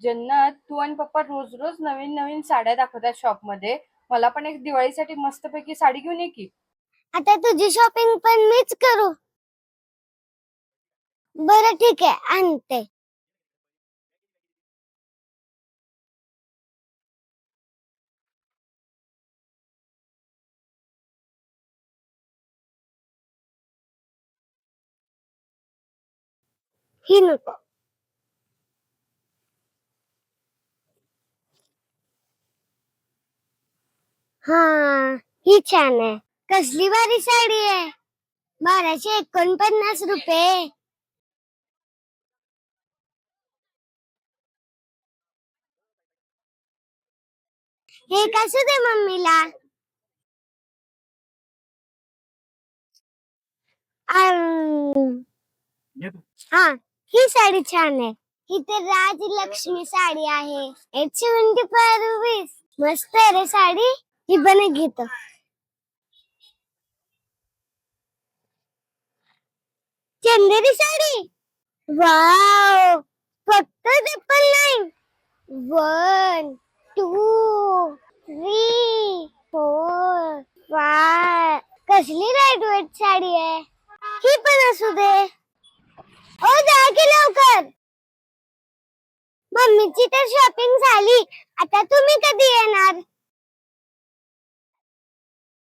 जन्नत, तू आणि पप्पा रोज रोज नवीन नवीन साड्या दाखवतात शॉप मध्ये. मला पण एक दिवाळीसाठी मस्तपैकी साडी घेऊन ये की. आता तुझी शॉपिंग पण मीच करू? बरं ठीक आहे, आणते. ही नको. हा, ही छान आहे. कसली भारी साडी आहे. 1249 रुपये. हे कसं दे मम्मीला. हा, ही साडी छान आहे. ही तर राजलक्ष्मी साडी आहे. 875 रुपीज. मस्त आहे रे साडी. ही पण घेतो. चंदेरी साडी. वाव, फक्त 9. 1 2 3 4 5. कसली लाईट वेट साडी आहे. ही पण असू दे. ओ जा की लवकर. मम्मीची तर शॉपिंग झाली. आता तुम्ही कधी येणार?